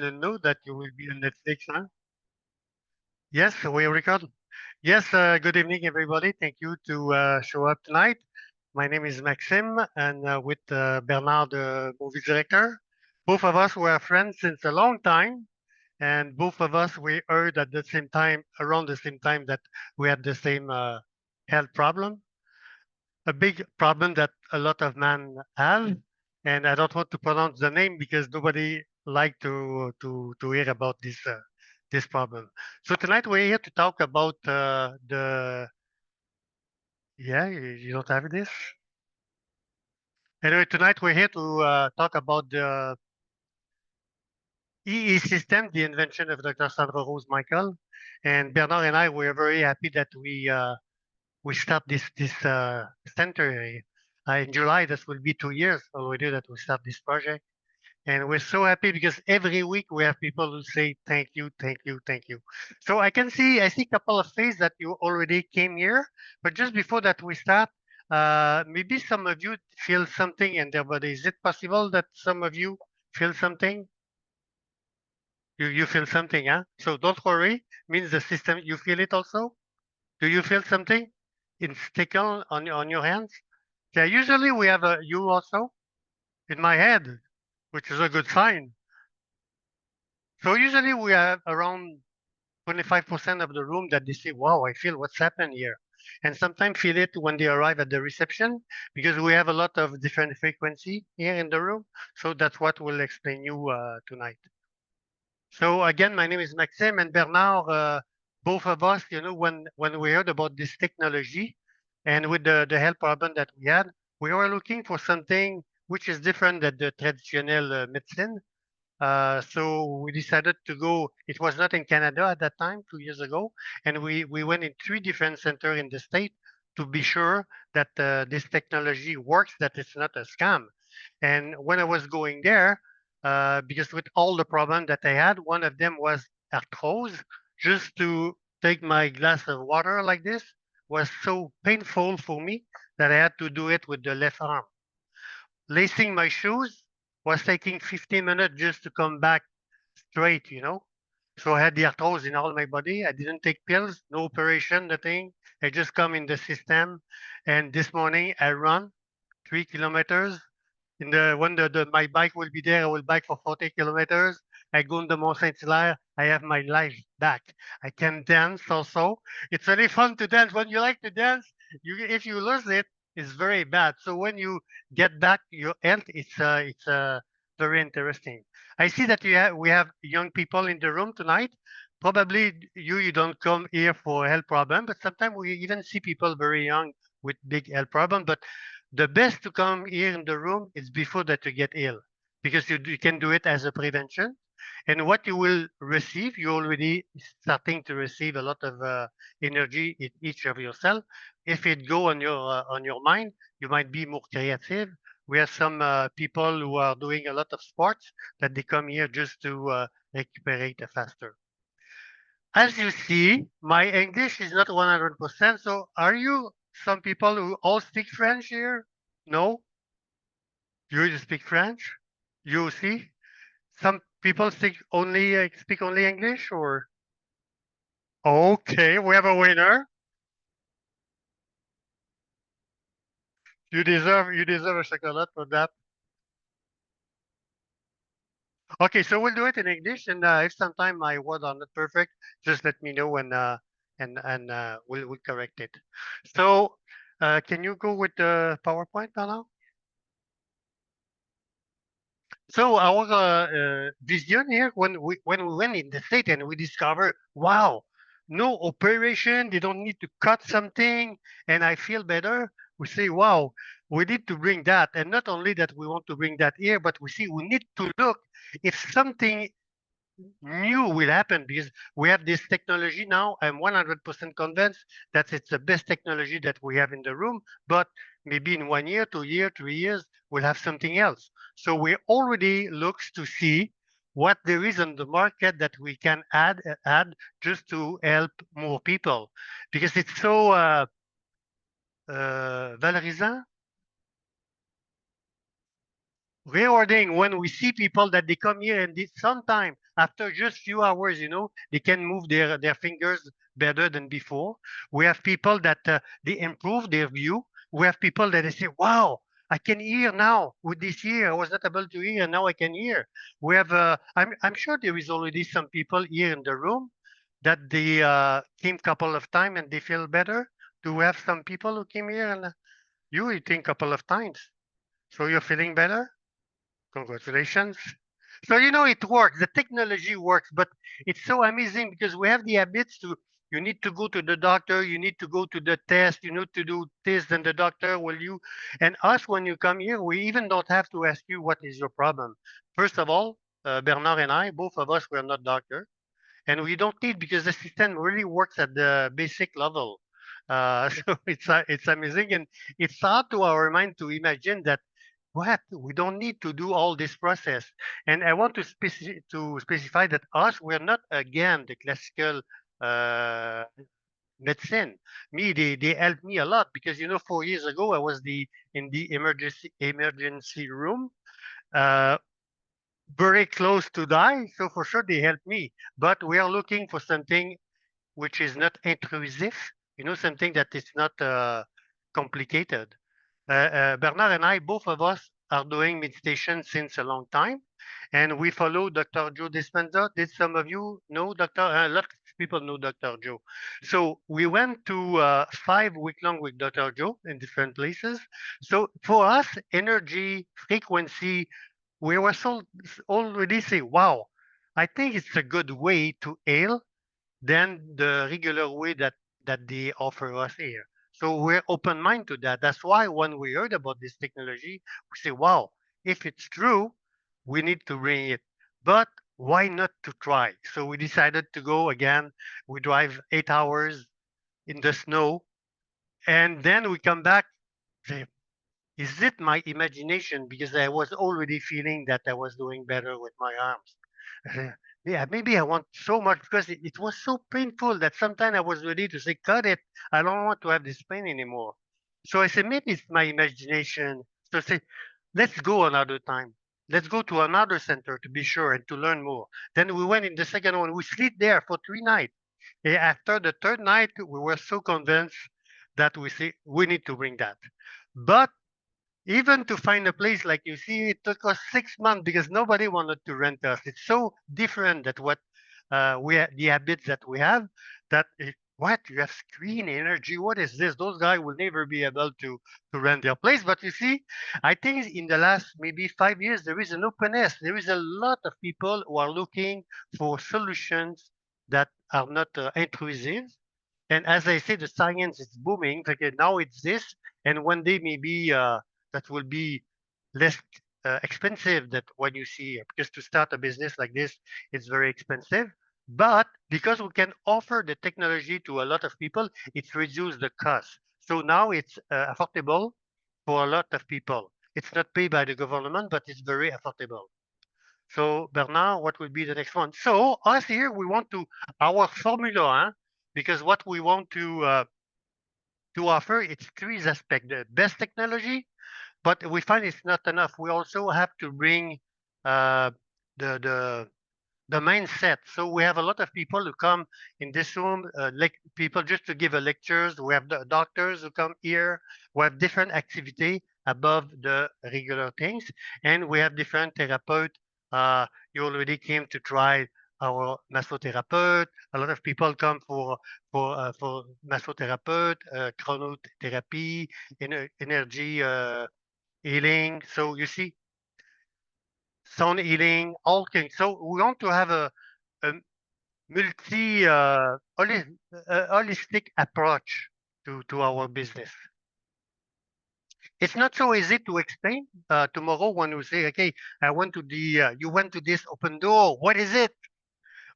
didn't know that you will be on Netflix, huh? Yes, we record. Yes, good evening, everybody. Thank you to show up tonight. My name is Maxime, and with Bernard, the movie director. Both of us were friends since a long time, and both of us we heard at the same time, around the same time, that we had the same health problem, a big problem that a lot of men have. And I don't want to pronounce the name because nobody like to hear about this problem. So tonight we're here to talk about the yeah, you don't have this. Anyway, tonight we're here to talk about the EE system, the invention of Dr. Sandra Rose Michael, and Bernard and I were very happy that we start this center in July. This will be 2 years already that we start this project. And we're so happy because every week we have people who say, thank you, thank you, thank you. So I see a couple of faces that you already came here, but just before that we start, maybe some of you feel something in their body. Is it possible that some of you feel something? You feel something, huh? So don't worry, means the system, you feel it also? Do you feel something? In tickle on your hands? Yeah, usually we have a you also in my head, which is a good sign. So usually we have around 25% of the room that they say, wow, I feel what's happened here. And sometimes feel it when they arrive at the reception because we have a lot of different frequency here in the room. So that's what we'll explain you tonight. So again, my name is Maxime and Bernard. Both of us, you know, when we heard about this technology and with the health problem that we had, we were looking for something which is different than the traditional medicine. So we decided to go. It was not in Canada at that time, 2 years ago, and we went in 3 different centers in the state to be sure that this technology works, that it's not a scam. And when I was going there, because with all the problems that I had, one of them was arthrose. Just to take my glass of water like this was so painful for me that I had to do it with the left arm. Lacing my shoes was taking 15 minutes just to come back straight, you know. So I had the arthros in all my body. I didn't take pills, no operation, nothing. I just come in the system. And this morning I run 3 kilometers. In the when my bike will be there, I will bike for 40 kilometers. I go in the Mont Saint Hilaire. I have my life back. I can dance also. It's really fun to dance. When you like to dance, if you lose it, it's very bad. So when you get back your health, it's very interesting. I see that we have young people in the room tonight. Probably you don't come here for a health problem, but sometimes we even see people very young with big health problem. But the best to come here in the room is before that you get ill, because you can do it as a prevention. And what you will receive, you already starting to receive a lot of energy in each of your cell. If it go on your mind, you might be more creative. We have some people who are doing a lot of sports that they come here just to recuperate faster. As you see, my English is not 100%. So are you some people who all speak French here? No? You speak French? You see? Some people speak only English or? Okay, we have a winner. You deserve a chocolate for that. Okay, so we'll do it in English, and if sometime my words are not perfect, just let me know and we'll correct it. So, can you go with the PowerPoint now? So our vision here, when we went in the state and we discovered, wow, no operation, they don't need to cut something, and I feel better. We say, wow, we need to bring that, and not only that we want to bring that here, but we see we need to look if something new will happen because we have this technology now. I'm 100% convinced that it's the best technology that we have in the room, but maybe in 1 year, 2 years, 3 years, we'll have something else. So we already looks to see what there is on the market that we can add just to help more people because it's so valorisant. rewarding when we see people that they come here and sometime after just few hours, they can move their fingers better than before. We have people that they improve their view. We have people that they say, wow, I can hear now with this ear. I was not able to hear and now I can hear. We have I'm sure there is already some people here in the room that they came couple of times and they feel better. Do we have some people who came here and you think couple of times, so you're feeling better? Congratulations. So it works. The technology works, but it's so amazing because we have the habits to. You need to go to the doctor. You need to go to the test. You need to do this, and the doctor will you. And us, when you come here, we even don't have to ask you what is your problem. First of all, Bernard and I, both of us, we're not doctors, and we don't need because the system really works at the basic level. So it's amazing, and it's hard to our mind to imagine that what we don't need to do all this process. And I want to specify that us we're not again the classical uh, medicine. Me, they helped me a lot because 4 years ago I was the in the emergency room. Uh, very close to die, so for sure they helped me. But we are looking for something which is not intrusive, something that is not complicated. Bernard and I, both of us, are doing meditation since a long time, and we follow Dr. Joe Dispenza. Did some of you know Dr.? A lot of people know Dr. Joe. So we went to 5 week long with Dr. Joe in different places. So for us, energy, frequency, we were so already say, wow, I think it's a good way to heal than the regular way that they offer us here. So we're open minded to that. That's why when we heard about this technology, we say, wow, if it's true, we need to bring it. But why not to try? So we decided to go again. We drive 8 hours in the snow, and then we come back. Say, is it my imagination? Because I was already feeling that I was doing better with my arms. Yeah, maybe I want so much because it was so painful that sometimes I was ready to say, cut it. I don't want to have this pain anymore. So I said, maybe it's my imagination. So I say, let's go another time. Let's go to another center to be sure and to learn more. Then we went in the second one. We sleep there for 3 nights. After the third night, we were so convinced that we say we need to bring that. But even to find a place like you see, it took us 6 months because nobody wanted to rent us. It's so different that what the habits that we have. What you have screen energy? What is this? Those guys will never be able to rent their place. But you see, I think in the last maybe 5 years there is an openness. There is a lot of people who are looking for solutions that are not intrusive. And as I say, the science is booming. Okay, now it's this, and one day maybe that will be less expensive than what you see here. Because to start a business like this, it's very expensive. But because we can offer the technology to a lot of people, it reduces the cost. So now it's affordable for a lot of people. It's not paid by the government, but it's very affordable. So Bernard, what will be the next one? So us here, we want to our formula, huh? Because what we want to offer, it's three aspects: the best technology, but we find it's not enough. We also have to bring uh, the the the mindset. So we have a lot of people who come in this room, like people just to give a lectures. We have the doctors who come here. We have different activity above the regular things, and we have different therapeut. You already came to try our massothérapeute. A lot of people come for massothérapeute, chronotherapy, energy healing. So you see, sound healing, all things. So we want to have a multi holistic approach to our business. It's not so easy to explain. Tomorrow, when you say, "Okay, I went to the you went to this open door. What is it?"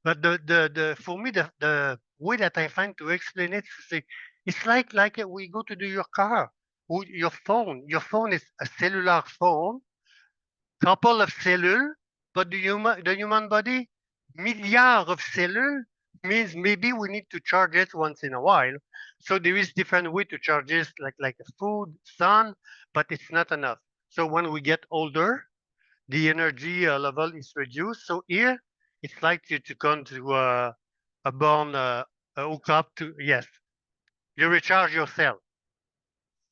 But the for me the way that I find to explain it to say it's like we go to do your car, your phone. Your phone is a cellular phone couple of cellules, but the human body, milliards of cellules means maybe we need to charge it once in a while. So there is different way to charge it, like a food, sun, but it's not enough. So when we get older, the energy level is reduced. So here, it's like you to come to a born a hookup to, yes, you recharge yourself.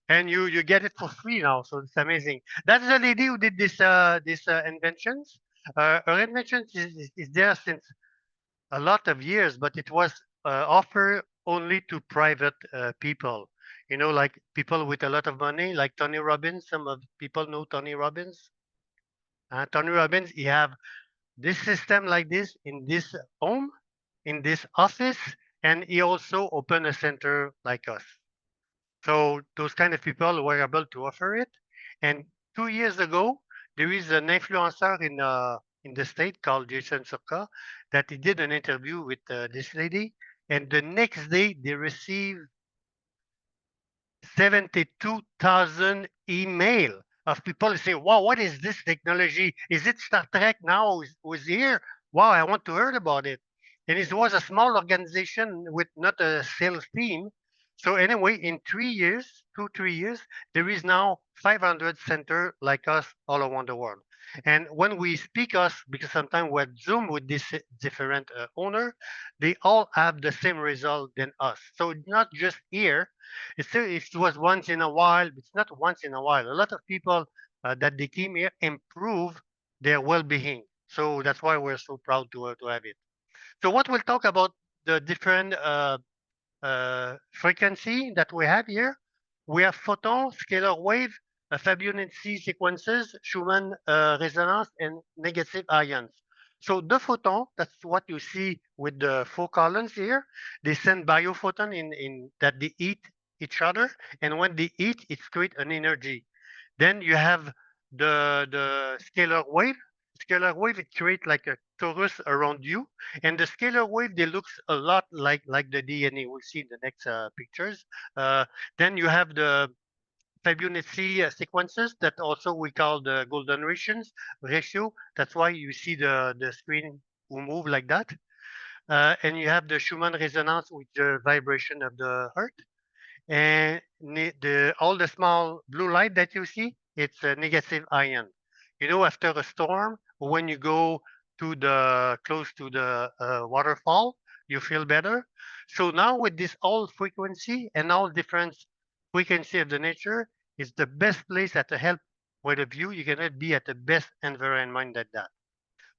And you get it for free now, so it's amazing. That's the lady who did this inventions. Her invention is there since a lot of years, but it was offered only to private people. You know, like people with a lot of money, like Tony Robbins. Some of people know Tony Robbins. Tony Robbins, he have this system like this in this home, in this office, and he also opened a center like us. So those kind of people were able to offer it. And 2 years ago, there is an influencer in the state called Jason Surka that he did an interview with this lady, and the next day they received 72,000 email of people say, wow, what is this technology? Is it Star Trek now who's here? Wow, I want to hear about it. And it was a small organization with not a sales team. So anyway, in 3 years, 3 years, there is now 500 center like us all around the world. And when we speak us, because sometimes we're Zoom with this different owner, they all have the same result than us. So it's not just here, it was once in a while. It's not once in a while. A lot of people that they came here improve their well-being. So that's why we're so proud to have it. So what we'll talk about the different frequency that we have here. We have photon, scalar wave, Fibonacci sequences, Schumann resonance, and negative ions. So the photon, that's what you see with the four columns here. They send biophoton in that they eat each other, and when they eat, it creates an energy. Then you have the scalar wave. Scalar wave, it creates like a torus around you, and the scalar wave, they looks a lot like the DNA. We'll see in the next pictures. Uh, then you have the Fibonacci sequences that also we call the golden ratio. That's why you see the screen will move like that. And you have the Schumann resonance with the vibration of the heart. And all the small blue light that you see, it's a negative ion. You know, after a storm, when you go to the close to the waterfall, you feel better. So now with this all frequency and all different frequency of the nature, is the best place at the health point of view. You cannot be at the best environment than that.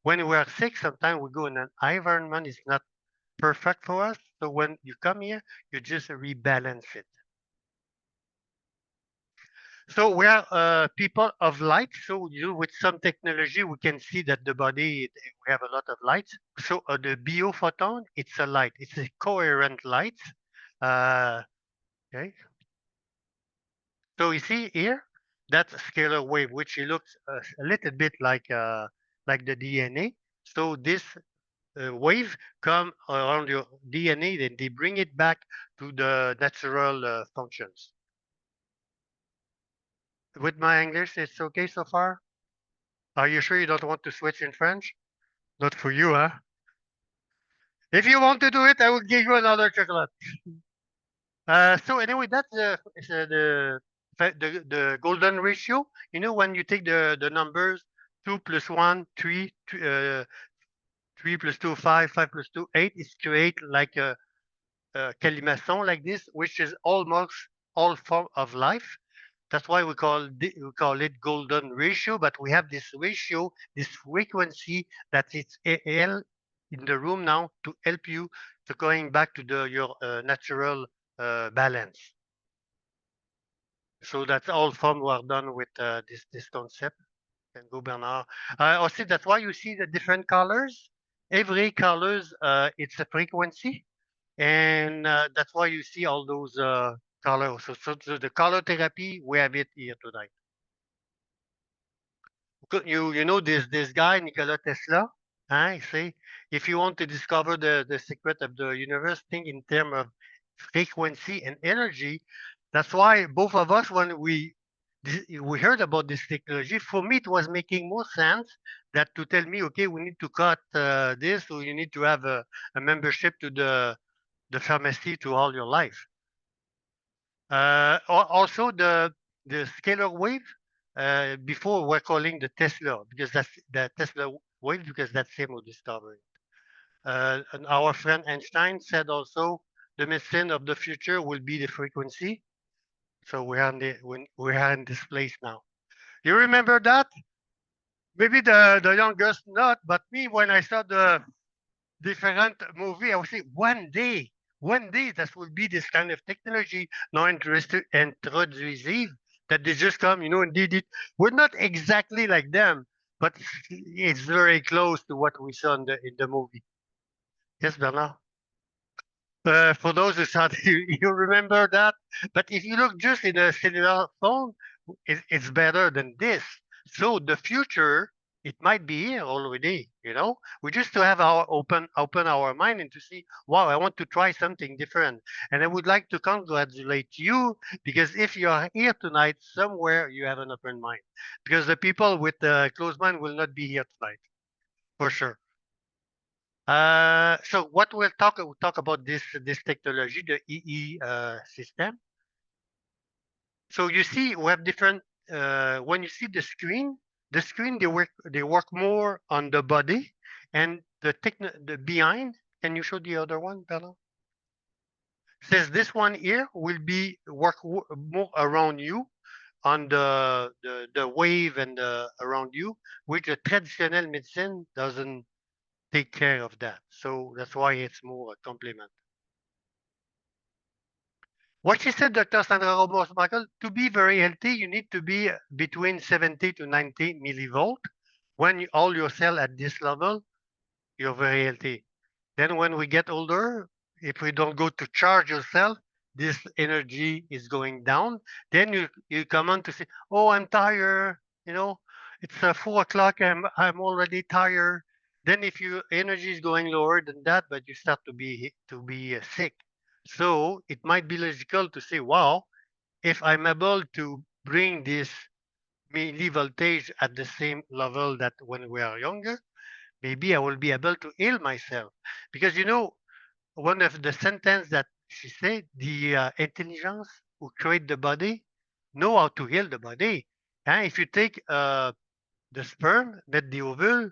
When we are sick, sometimes we go in an environment is not perfect for us. So when you come here, you just rebalance it. So we are people of light. So with some technology, we can see that the body, we have a lot of light. So the biophoton, it's a light. It's a coherent light. Uh, okay. So you see here, that's a scalar wave, which it looks a little bit like the DNA. So this wave come around your DNA, then they bring it back to the natural functions. With my English, it's okay so far? Are you sure you don't want to switch in French? Not for you, huh? If you want to do it, I will give you another chocolate. So anyway, that's the golden ratio. You know, when you take the numbers 2 plus 1, 3, 3 plus 2, 5, 5 plus 2, 8, it's create like a colimaçon like this, which is almost all form of life. That's why we call it golden ratio. But we have this ratio, this frequency that it's L in the room now to help you to going back to your natural balance. So that's all fun we are done with this concept. Can go Bernard. Also, that's why you see the different colors. Every colors it's a frequency, and that's why you see all those colors. So the color therapy we have it here tonight. You know this guy Nikola Tesla, I say if you want to discover the secret of the universe, think in terms of frequency and energy. That's why both of us, when we heard about this technology, for me it was making more sense that to tell me, okay, we need to cut this, or you need to have a membership to the pharmacy to all your life. Also the scalar wave. before we're calling the Tesla, because that's the Tesla wave, because that's him who discovered it. And our friend Einstein said also the medicine of the future will be the frequency. So we are in this place now. You remember that? Maybe the youngest not, but me when I saw the different movie, I would say one day that will be this kind of technology now introducive that they just come, and did it. We're not exactly like them, but it's very close to what we saw in the movie. Yes, Bernard. For those who thought you remember that, but if you look just in a cellular phone, it's better than this. So the future, it might be here already. We just to have our open our mind and to see, wow, I want to try something different, and I would like to congratulate you because if you are here tonight, somewhere you have an open mind, because the people with the closed mind will not be here tonight for sure. So what we'll talk about this technology, the EE system. So you see, we have different. When you see the screen they work more on the body, and the behind. Can you show the other one, Bella? Says this one here will be more around you on the wave and around you, which the traditional medicine doesn't take care of that. So that's why it's more a complement. What she said, Dr. Sandra Ramos Michael, to be very healthy, you need to be between 70 to 90 millivolt. When all your cell at this level, you're very healthy. Then when we get older, if we don't go to charge yourself, this energy is going down. Then you come on to say, "Oh, I'm tired. It's 4 o'clock. I'm already tired." Then if your energy is going lower than that, but you start to be sick. So it might be logical to say, "Wow, if I'm able to bring this milli voltage at the same level that when we are younger, maybe I will be able to heal myself." Because one of the sentence that she said, the intelligence who create the body know how to heal the body. And if you take the sperm, that the ovule,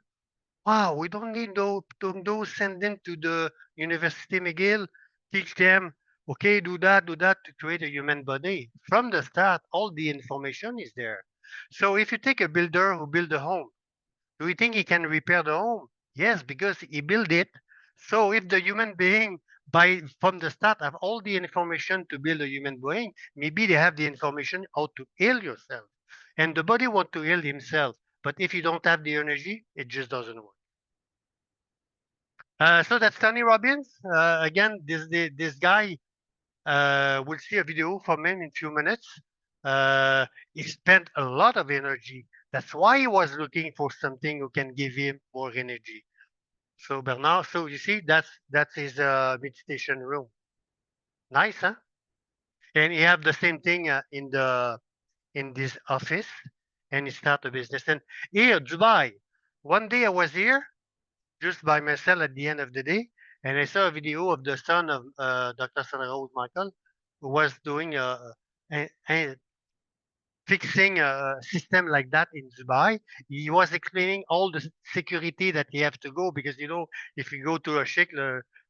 wow, we don't need to send them to the University McGill, teach them, okay, do that to create a human body. From the start, all the information is there. So if you take a builder who build a home, do you think he can repair the home? Yes, because he built it. So if the human being by from the start have all the information to build a human being, maybe they have the information how to heal yourself. And the body want to heal himself. But if you don't have the energy, it just doesn't work. So that's Tony Robbins. Again, this guy, we'll see a video from him in a few minutes. He spent a lot of energy. That's why he was looking for something who can give him more energy. So Bernard, so you see, that's his meditation room. Nice, huh? And he have the same thing in this office, and he start a business. And here, Dubai. One day I was here just by myself at the end of the day, and I saw a video of the son of Dr. Sandra Rose Michael, who was doing a fixing a system like that in Dubai. He was explaining all the security that he have to go because if you go to a sheikh,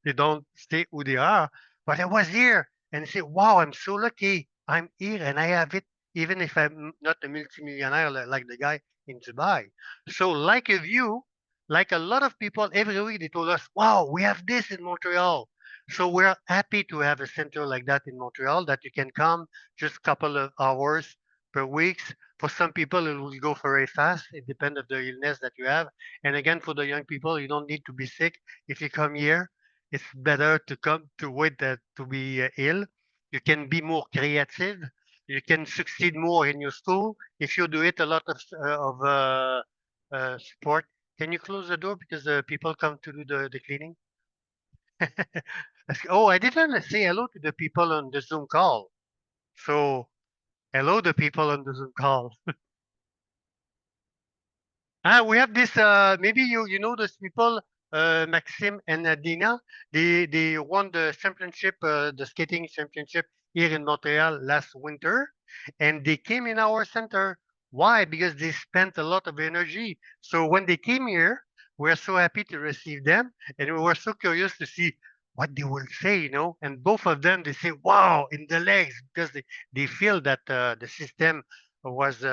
they don't stay who they are. But I was here and I said, "Wow, I'm so lucky. I'm here and I have it, even if I'm not a multimillionaire like the guy in Dubai." So, like a view, like a lot of people every week, they told us, "Wow, we have this in Montreal." So we're happy to have a center like that in Montreal that you can come just a couple of hours per week. For some people, it will go very fast. It depends on the illness that you have. And again, for the young people, you don't need to be sick. If you come here, it's better to come to wait to be ill. You can be more creative. You can succeed more in your school if you do it a lot of sport. Can you close the door because people come to do the cleaning? Oh, I didn't say hello to the people on the Zoom call. So hello, the people on the Zoom call. We have this. Maybe you know those people, Maxime and Dina. They won the championship, the skating championship here in Montreal last winter, and they came in our center. Why? Because they spent a lot of energy. So when they came here, we're so happy to receive them, and we were so curious to see what they will say, And both of them, they say, "Wow!" in the legs because they feel that the system was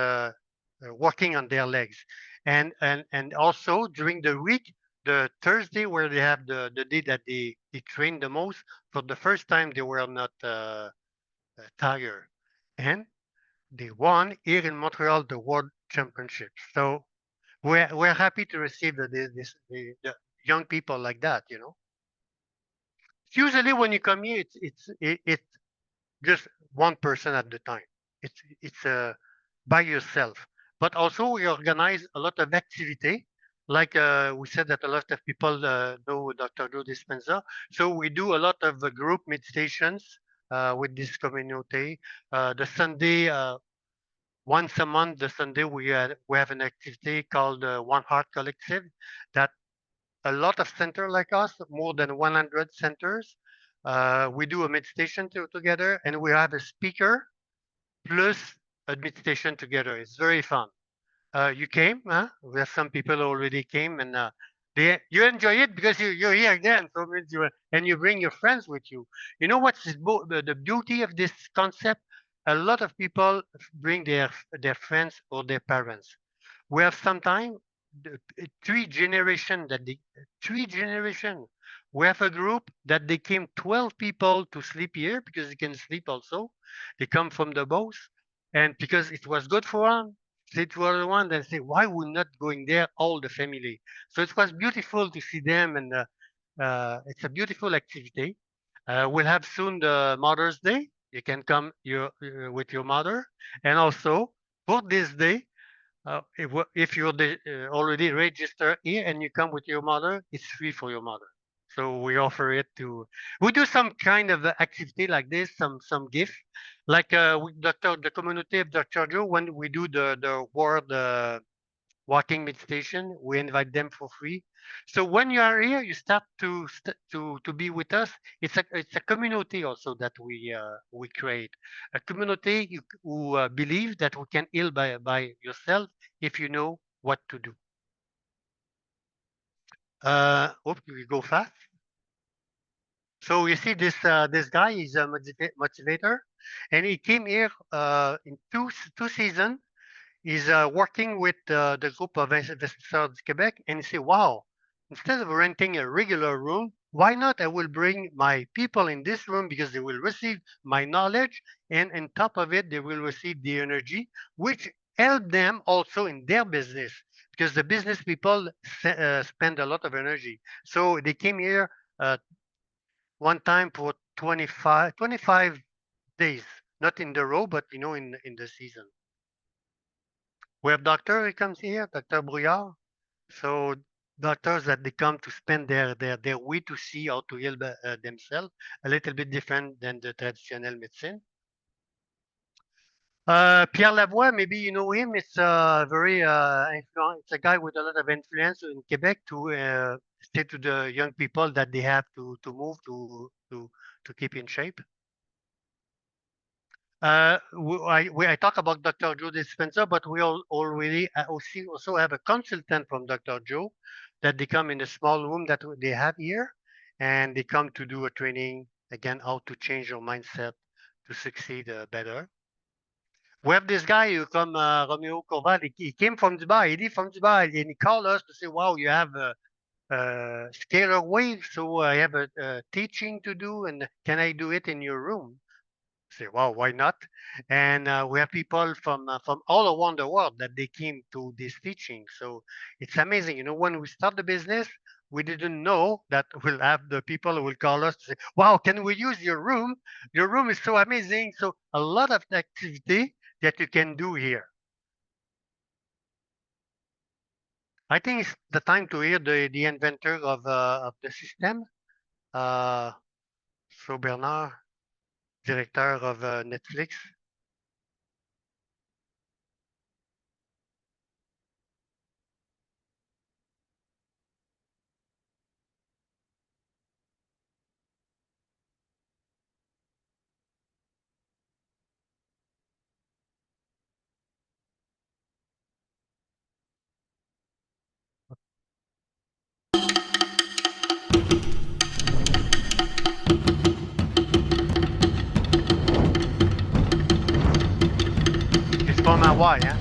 working on their legs, and also during the week, the Thursday where they have the day that they train the most. For the first time, they were not tired, and they won here in Montreal the World Championship. So we're happy to receive the young people like that. Usually when you come here, it's just one person at the time. It's by yourself. But also we organize a lot of activity. Like we said that a lot of people know Dr. Joe Dispenza. So we do a lot of group meditations with this community. The Sunday, once a month, the Sunday, we have an activity called One Heart Collective that a lot of centers like us, more than 100 centers, we do a meditation together, and we have a speaker plus a meditation together. It's very fun. You came, huh? We have some people already came, and you enjoy it because you're here again. So means and you bring your friends with you. You know what's the beauty of this concept? A lot of people bring their friends or their parents. We have sometime three generation that they three generation. We have a group that they came 12 people to sleep here because they can sleep also. They come from the both, and because it was good for them, it was the one that say, why we not going there all the family? So it was beautiful to see them, and it's a beautiful activity. We'll have soon the Mother's Day. You can come with your mother, and also for this day, if you're already registered here and you come with your mother, it's free for your mother. So we offer it to. We do some kind of activity like this, some gift, like with the community of Dr. Joe. When we do the word walking meditation, we invite them for free. So when you are here, you start to be with us. It's a community also that we create, a community who believe that we can heal by yourself if you know what to do. Hope we go fast. So you see this guy is a motivator, and he came here in two seasons. He's working with the group of investisseurs Quebec, and he say, "Wow, instead of renting a regular room, why not? I will bring my people in this room because they will receive my knowledge, and on top of it, they will receive the energy, which help them also in their business because the business people spend a lot of energy. So they came here uh, one time for 25 days, not in the row, but in the season. We have doctor who comes here, Dr. Brouillard. So doctors that they come to spend their way to see how to heal themselves, a little bit different than the traditional medicine. Pierre Lavoie, maybe you know him. It's very it's a guy with a lot of influence in Quebec to say to the young people that they have to move to keep in shape. I talk about Dr. Joe Dispenza, but we already also have a consultant from Dr. Joe that they come in the small room that they have here, and they come to do a training again how to change your mindset to succeed better. We have this guy who come, Romeo Corval. He came from Dubai. He live from Dubai, and he called us to say, "Wow, you have a scalar wave, so I have a teaching to do, and can I do it in your room?" Say, wow, why not? And we have people from all around the world that they came to this teaching. So it's amazing. When we start the business, we didn't know that we'll have the people who will call us to say, wow, can we use your room? Your room is so amazing. So a lot of activity that you can do here. I think it's the time to hear the inventor of the system. Uh, so Bernard, director of Netflix. July, yeah?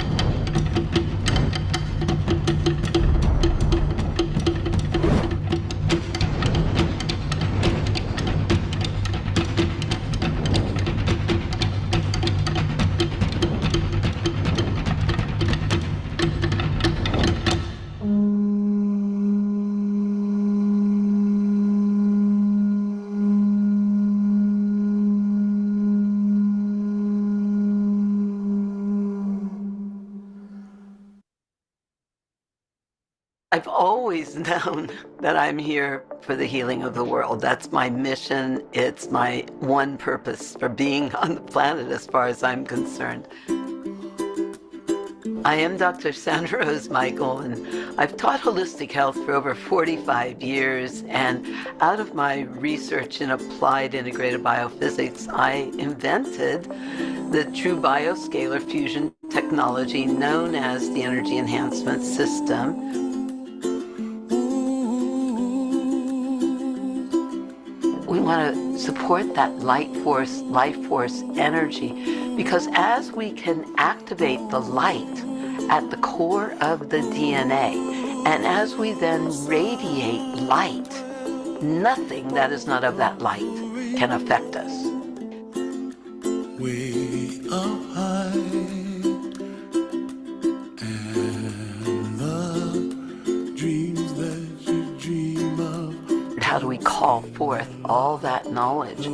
I've always known that I'm here for the healing of the world. That's my mission. It's my one purpose for being on the planet as far as I'm concerned. I am Dr. Sandra Rose Michael, and I've taught holistic health for over 45 years. And out of my research in applied integrated biophysics, I invented the true bioscalar fusion technology known as the energy enhancement system. We want to support that life force energy, because as we can activate the light at the core of the DNA, and as we then radiate light, nothing that is not of that light can affect us. Way up high, and the dreams that you dream of. How do we call forth all that knowledge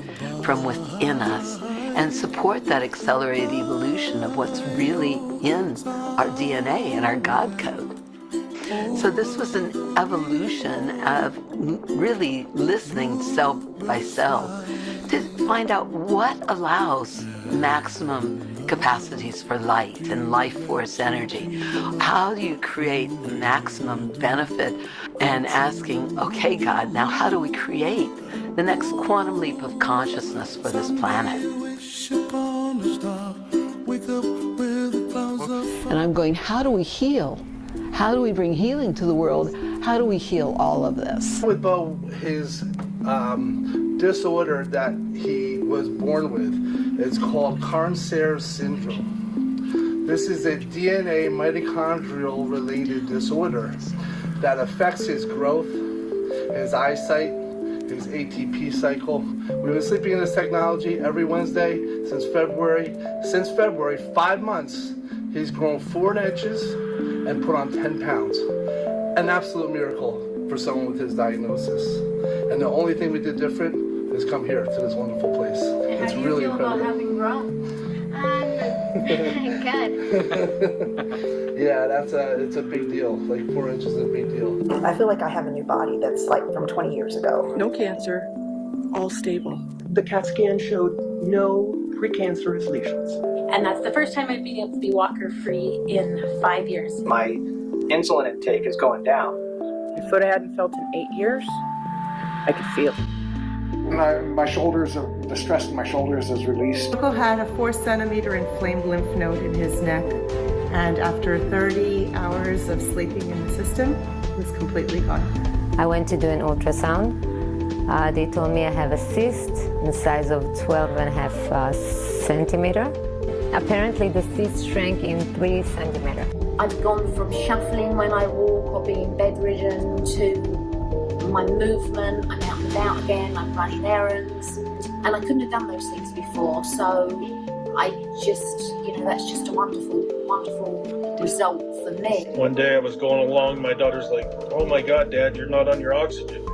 from within us and support that accelerated evolution of what's really in our DNA and our God code? So this was an evolution of really listening cell by cell to find out what allows maximum capacities for light and life force energy. How do you create the maximum benefit? And asking, okay, God, now how do we create the next quantum leap of consciousness for this planet? And I'm going, how do we heal? How do we bring healing to the world? How do we heal all of this? With Bo, his disorder that he was born with is called Carnes syndrome. This is a DNA mitochondrial related disorder that affects his growth, his eyesight, his ATP cycle. We've been sleeping in this technology every Wednesday since February. Since February, 5 months, he's grown 4 inches and put on 10 pounds. An absolute miracle for someone with his diagnosis. And the only thing we did different is come here to this wonderful place. And it's how do you really feel incredible. about having grown? Good. Yeah, it's a big deal. Like 4 inches is a big deal. I feel like I have a new body that's like from 20 years ago. No cancer, all stable. The CAT scan showed no precancerous lesions. And that's the first time I've been able to be walker-free in 5 years. My insulin intake is going down. My foot I hadn't felt in 8 years. I could feel it. My shoulders, the stress in my shoulders is released. Uncle had a 4-centimeter inflamed lymph node in his neck, and after 30 hours of sleeping in the system, it was completely gone. I went to do an ultrasound. They told me I have a cyst in the size of 12.5 centimeter. Apparently the cyst shrank in 3 centimeters. I've gone from shuffling when I walk or being bedridden to my movement. I'm out and about again, I'm running errands. And I couldn't have done those things before. So I just, that's just a wonderful, wonderful result for me. One day I was going along, my daughter's like, "Oh my God, Dad, you're not on your oxygen."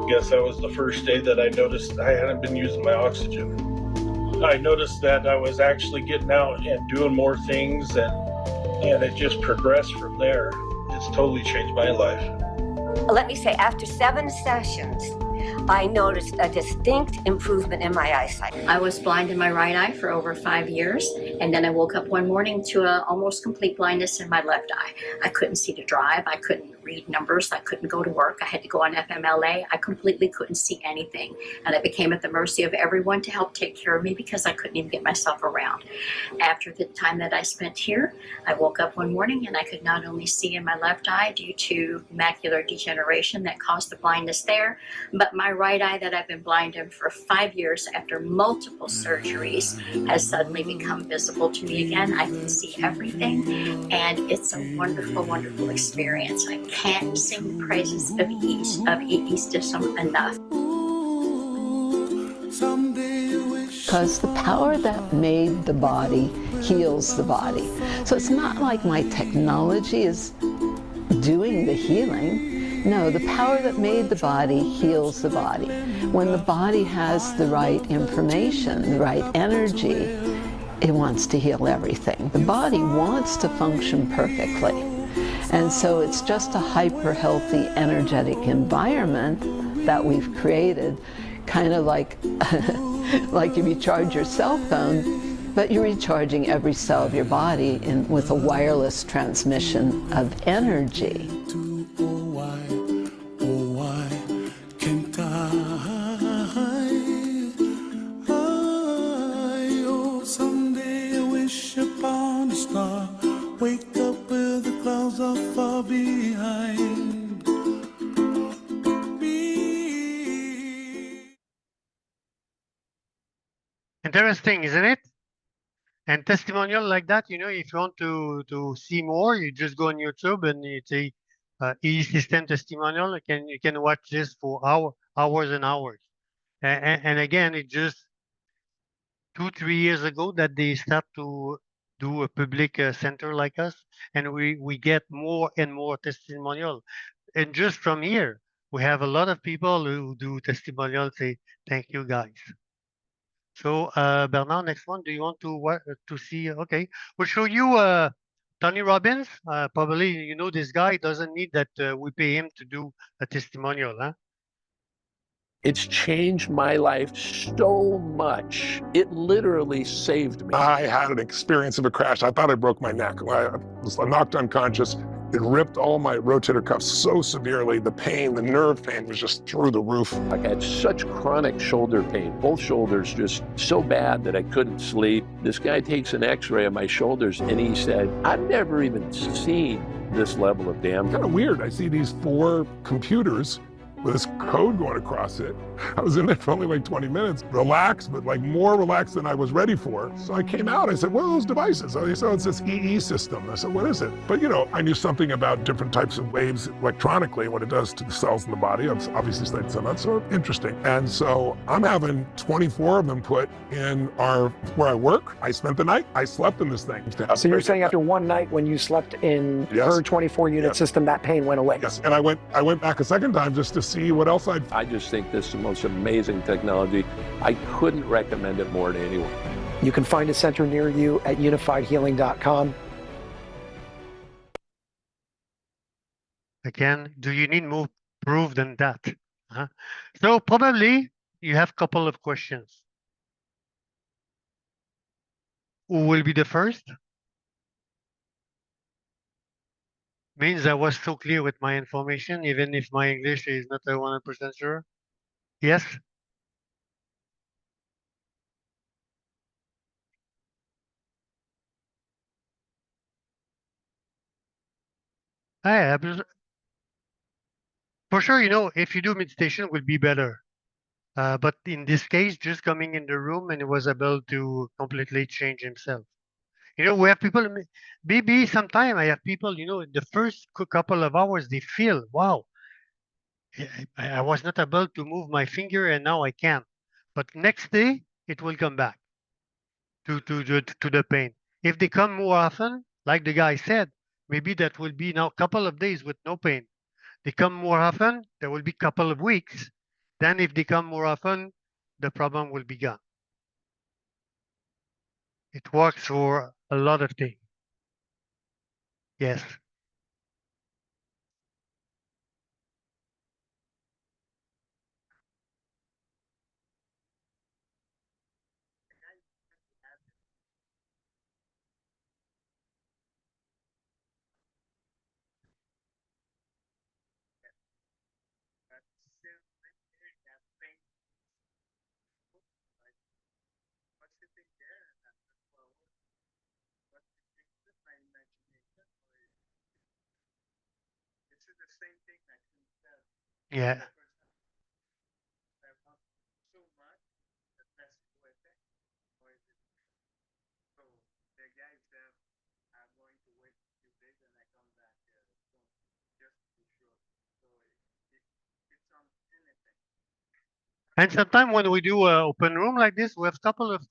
Guess that was the first day that I noticed I hadn't been using my oxygen. I noticed that I was actually getting out and doing more things, and it just progressed from there. It's totally changed my life. Let me say, after 7 sessions, I noticed a distinct improvement in my eyesight. I was blind in my right eye for over 5 years, and then I woke up one morning to almost complete blindness in my left eye. I couldn't see to drive, I couldn't read numbers, I couldn't go to work, I had to go on FMLA, I completely couldn't see anything. And I became at the mercy of everyone to help take care of me because I couldn't even get myself around. After the time that I spent here, I woke up one morning and I could not only see in my left eye due to macular degeneration that caused the blindness there, but my right eye that I've been blind in for 5 years after multiple surgeries has suddenly become visible. visible to me again. I can see everything, and it's a wonderful, wonderful experience. I can't sing the praises of EE system enough. Because the power that made the body heals the body. So it's not like my technology is doing the healing. No, the power that made the body heals the body. When the body has the right information, the right energy, it wants to heal everything. The body wants to function perfectly. And so it's just a hyper healthy, energetic environment that we've created, kind of like like if you charge your cell phone, but you're recharging every cell of your body with a wireless transmission of energy. Someday I wish upon a star, wake up where the clouds are far behind me. Interesting, isn't it? And testimonial like that, you know, if you want to see more, you just go on YouTube and you say E-System testimonial. You can watch this for hours and hours. And again, it just 2-3 years ago that they start to do a public center like us, and we get more and more testimonial. And just from here, we have a lot of people who do testimonial, say thank you guys. So Bernard, next one, do you want to see? Okay, we'll show you Tony Robbins. Probably you know this guy doesn't need that we pay him to do a testimonial, huh? It's changed my life so much. It literally saved me. I had an experience of a crash. I thought I broke my neck. I was knocked unconscious. It ripped all my rotator cuffs so severely. The pain, the nerve pain was just through the roof. I had such chronic shoulder pain, both shoulders just so bad that I couldn't sleep. This guy takes an x-ray of my shoulders and he said, I've never even seen this level of damage. Kind of weird. I see these 4 computers with this code going across it. I was in there for only like 20 minutes, relaxed, but like more relaxed than I was ready for. So I came out, I said, what are those devices? Oh, they said, it's this EE system. I said, what is it? But you know, I knew something about different types of waves electronically, what it does to the cells in the body. I've obviously studied some of that, so interesting. And so I'm having 24 of them put in where I work. I spent the night, I slept in this thing. So you're saying after one night when you slept in her 24 unit system, that pain went away? Yes, and I went back a second time just to see what else I just think this is the most amazing technology. I couldn't recommend it more to anyone. You can find a center near you at unifiedhealing.com. Again, do you need more proof than that? Huh? So probably you have a couple of questions. Who will be the first? Means I was so clear with my information, even if my English is not 100% sure. Yes? For sure, you know, if you do meditation, it will be better. But in this case, just coming in the room and he was able to completely change himself. You know, we have people, maybe sometime I have people, you know, the first couple of hours, they feel, wow, I was not able to move my finger and now I can. But next day, it will come back to the pain. If they come more often, like the guy said, maybe that will be now a couple of days with no pain. They come more often, there will be a couple of weeks. Then if they come more often, the problem will be gone. It works for a lot of things. Yes. Yeah. And sometimes when we do an open room like this, we have a couple of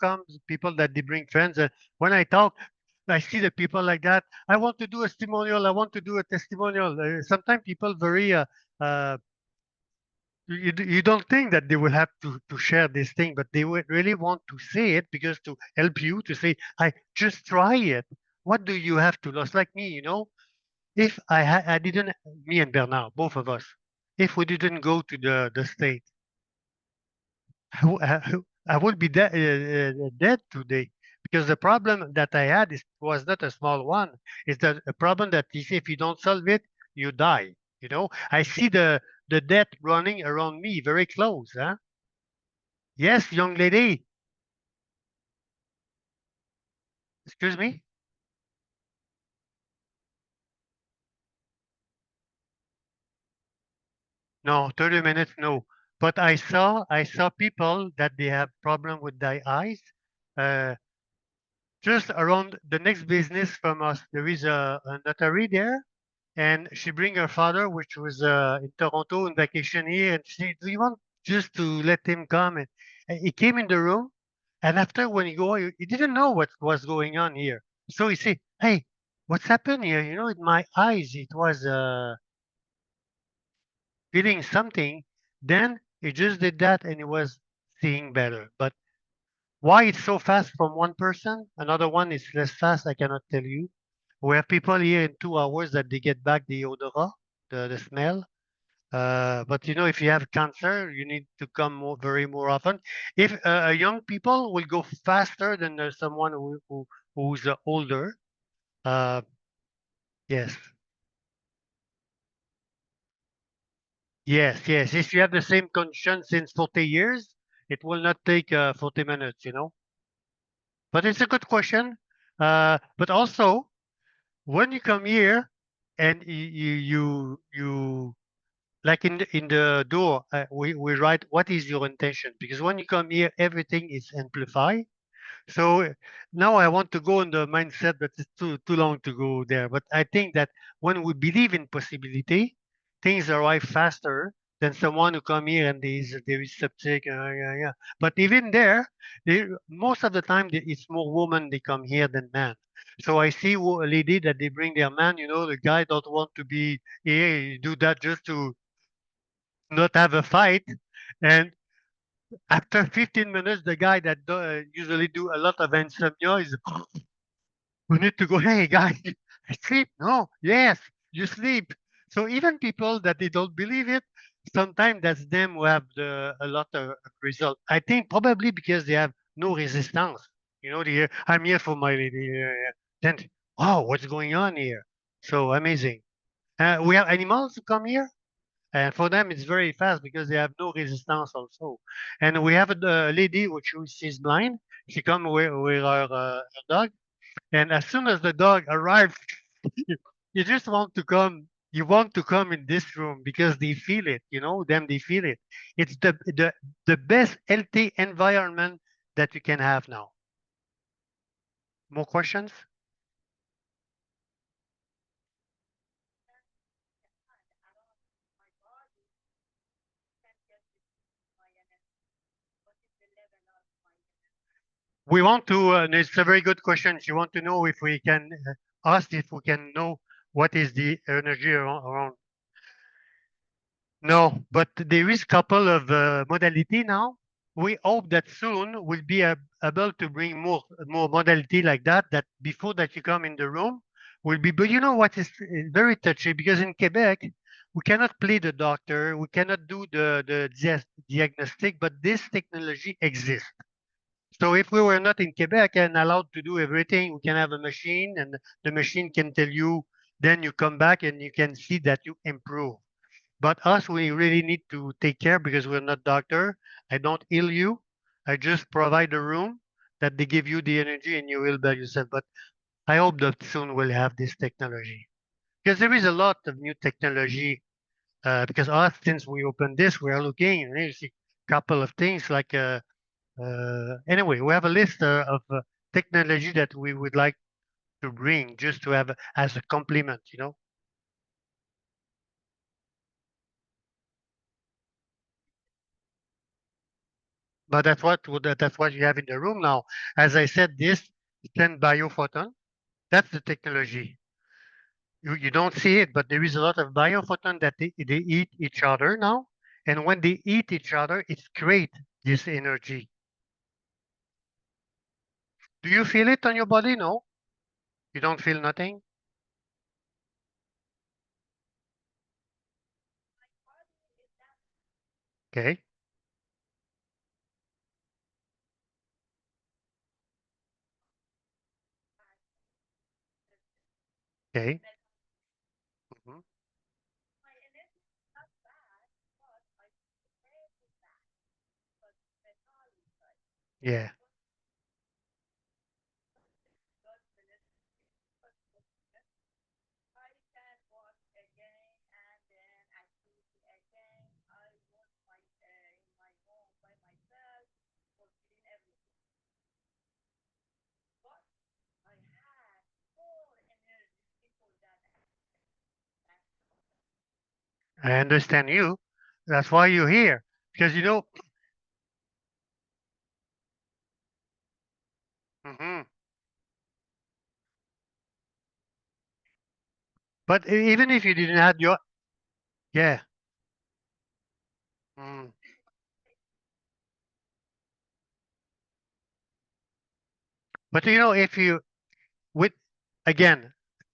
people that they bring friends. When I talk, I see the people like that. I want to do a testimonial. I want to do a testimonial. Sometimes people very you don't think that they will have to share this thing, but they would really want to say it because to help you to say, I just try it. What do you have to lose? Like me, if I didn't, me and Bernard, both of us, if we didn't go to the state, I would be dead today because the problem that I had was not a small one. It's a problem that if you don't solve it, you die. I see the death running around me very close. Huh? Yes, young lady. Excuse me. No, 30 minutes. No, but I saw people that they have problem with their eyes. Uh, just around the next business from us, there is a notary there, and she bring her father, which was in Toronto on vacation here, and she, do you want just to let him come? And he came in the room, and after when he go, he didn't know what was going on here. So he said, "Hey, what's happened here? In my eyes, it was feeling something." Then he just did that, and he was seeing better. But why it's so fast from one person, another one is less fast, I cannot tell you. We have people here in 2 hours that they get back the odorat, the smell. But if you have cancer, you need to come very more often. If young people will go faster than someone who's older, uh, yes, yes. If you have the same condition since 40 years, it will not take 40 minutes. But it's a good question. But also, when you come here and you like in the door, we write what is your intention, because when you come here, everything is amplified. So now I want to go in the mindset, but it's too long to go there. But I think that when we believe in possibility, things arrive faster than someone who come here and there is subject. Yeah. But even there, most of the time it's more women they come here than men. So I see a lady that they bring their man. The guy don't want to be here. He do that just to not have a fight, and after 15 minutes, the guy that usually do a lot of insomnia is, we need to go, hey, guys, I sleep. No, yes, you sleep. So even people that they don't believe it, sometimes that's them who have a lot of result. I think probably because they have no resistance. I'm here for my lady. Then, wow, what's going on here? So amazing. We have animals to come here. And for them, it's very fast because they have no resistance also. And we have a lady which she's blind. She come with her dog. And as soon as the dog arrives, you just want to come. You want to come in this room because they feel it. Them they feel it. It's the best healthy environment that you can have now. More questions? We want to, and it's a very good question. You want to know if we can ask if we can know what is the energy around. No, but there is couple of modality now. We hope that soon we'll be able to bring more modality like that. That before that you come in the room will be. But you know what is very touchy, because in Quebec we cannot play the doctor, we cannot do the diagnostic, but this technology exists. So if we were not in Quebec and allowed to do everything, we can have a machine and the machine can tell you, then you come back and you can see that you improve. But us, we really need to take care because we're not doctor. I don't heal you. I just provide a room that they give you the energy and you will by yourself. But I hope that soon we'll have this technology, because there is a lot of new technology. Because us, since we opened this, we are looking and there's a couple of things like anyway, we have a list of technology that we would like to bring just to have as a complement. But that's what you have in the room now. As I said, this send biophoton, that's the technology. You don't see it, but there is a lot of biophoton that they eat each other now. And when they eat each other, it creates this energy. Do you feel it on your body? No? You don't feel nothing? Okay. Okay. Mhm. Yeah. I understand you. That's why you're here. Because mhm. But even if you didn't have your, yeah. Mm. But if you, with, again,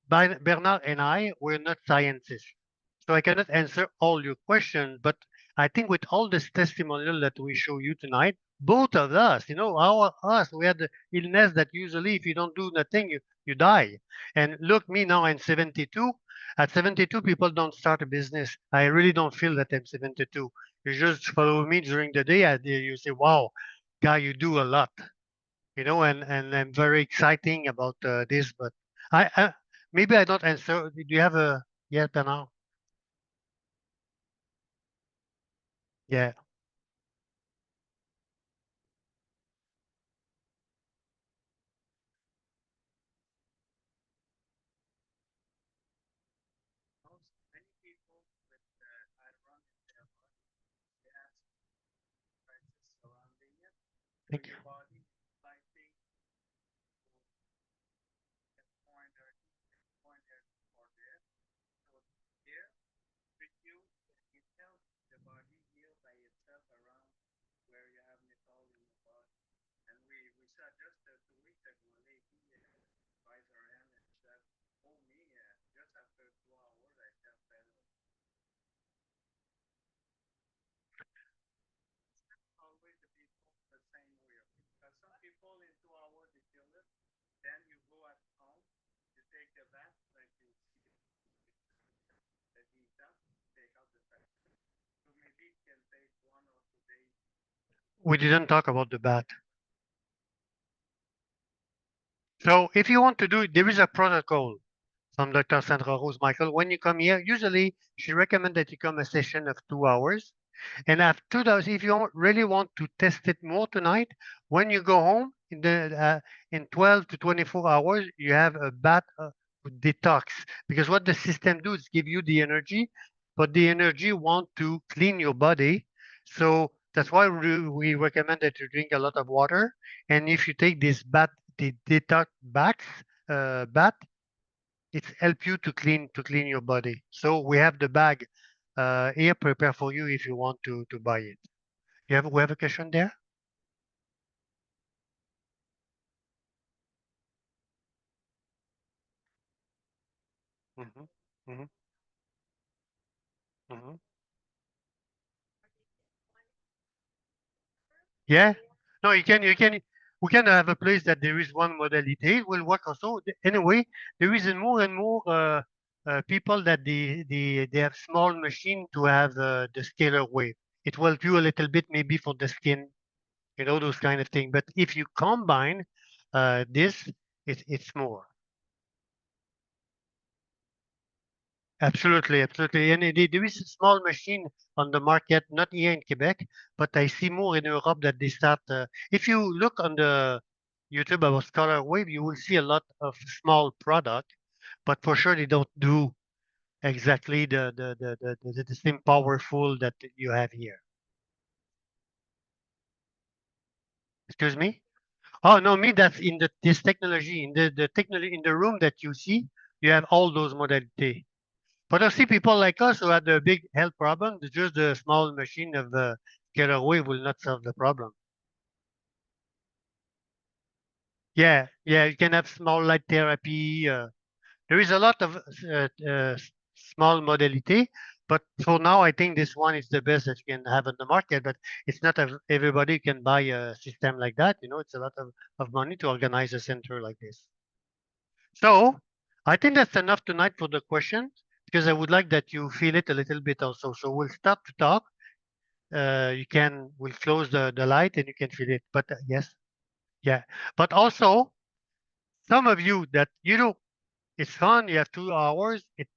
Bernard and I, we're not scientists. So I cannot answer all your questions, but I think with all this testimonial that we show you tonight, both of us, we had the illness that usually if you don't do nothing, you die. And look, me now, I'm 72. At 72, people don't start a business. I really don't feel that I'm 72. You just follow me during the day, and you say, wow, guy, you do a lot. And I'm very exciting about this, but I maybe I don't answer. Do you have a, yeah, Bernard? Yeah. Thank you. We didn't talk about the bat. So if you want to do it, there is a protocol from Dr. Sandra Rose Michael. When you come here, usually she recommends that you come a session of 2 hours. And after those, if you really want to test it more tonight, when you go home in 12 to 24 hours, you have a bath detox. Because what the system does is give you the energy, but the energy want to clean your body. So that's why we recommend that you drink a lot of water. And if you take this the detox bath, it help you to clean your body. So we have the bag here prepared for you if you want to buy it. We have a question there? Mm-hmm. Mm-hmm. Mm-hmm. Yeah. No, we can have a place that there is one modality. It will work also. Anyway, there is more and more people that they have small machine to have the scalar wave. It will do a little bit maybe for the skin, those kind of things. But if you combine this, it's more. Absolutely, absolutely. And there is a small machine on the market, not here in Quebec, but I see more in Europe that they start. If you look on the YouTube about Scholar Wave, you will see a lot of small product, but for sure they don't do exactly the same powerful that you have here. Excuse me? Oh no, me that's in this technology, in the technology in the room that you see, you have all those modalities. But I see people like us who had a big health problem, just the small machine of the getaway will not solve the problem. Yeah, you can have small light therapy. There is a lot of small modality, but for now, I think this one is the best that you can have on the market. But it's not everybody can buy a system like that. You know, it's a lot of money to organize a center like this. So I think that's enough tonight for the question, because I would like that you feel it a little bit also. So we'll start to talk. We'll close the light and you can feel it. But yes, yeah. But also, some of you that, it's fun, you have 2 hours. It's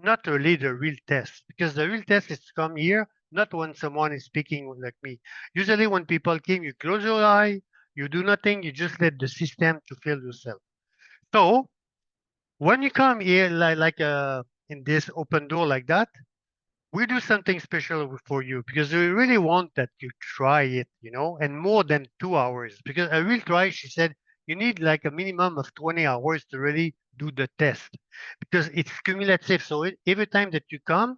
not really the real test, because the real test is to come here, not when someone is speaking like me. Usually when people came, you close your eye, you do nothing, you just let the system to feel yourself. So when you come here, in this open door like that, we do something special for you, because we really want that you try it, and more than 2 hours. Because I will try, she said, you need like a minimum of 20 hours to really do the test, because it's cumulative. So every time that you come,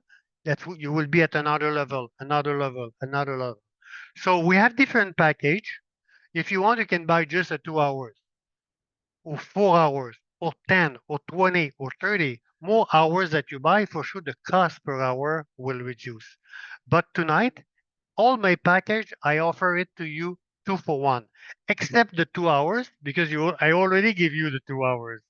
you will be at another level, another level, another level. So we have different package. If you want, you can buy just a 2 hours, or 4 hours, or 10, or 20, or 30. More hours that you buy, for sure the cost per hour will reduce. But tonight, all my package, I offer it to you 2 for 1, except the 2 hours, because I already give you the 2 hours,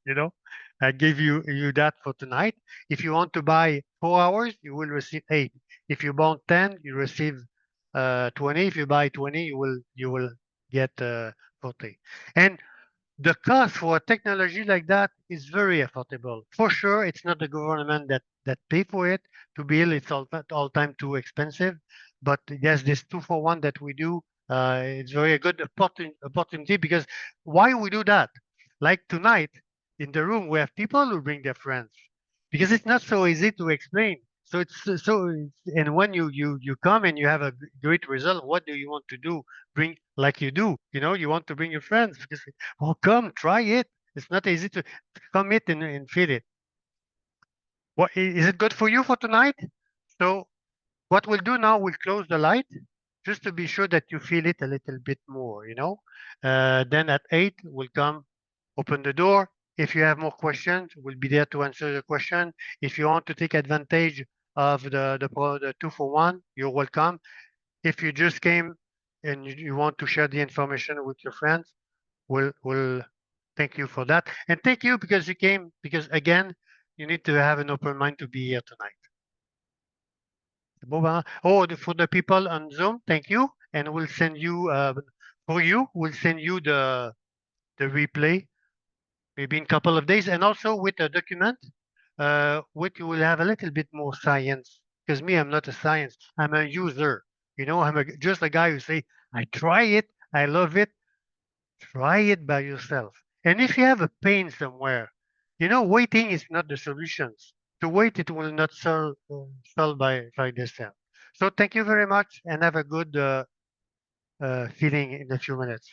I give you that for tonight. If you want to buy 4 hours, you will receive 8. If you buy 10, you receive 20. If you buy 20, you will get 40. And the cost for a technology like that is very affordable. For sure, it's not the government that pay for it. To build, it's all time too expensive. But yes, this 2 for 1 that we do, it's very good opportunity, because why we do that? Like tonight in the room, we have people who bring their friends, because it's not so easy to explain. So and when you come and you have a great result, what do you want to do? Bring, like you do, you want to bring your friends, because, well, come try it. It's not easy to come it and feel it. What is it good for you for tonight? So what we'll do now, we'll close the light just to be sure that you feel it a little bit more, then at 8, we'll come, open the door. If you have more questions, we'll be there to answer the question. If you want to take advantage of the 2 for 1, you're welcome. If you just came and you want to share the information with your friends, we'll thank you for that. And thank you because you came, because again, you need to have an open mind to be here tonight. Oh, for the people on Zoom, thank you. And we'll send you, we'll send you the replay maybe in a couple of days. And also with a document, you will have a little bit more science. Because me, I'm not a science. I'm a user. I'm just a guy who say, I try it, I love it. Try it by yourself. And if you have a pain somewhere, waiting is not the solutions. To wait, it will not solve by itself. So thank you very much and have a good feeling in a few minutes.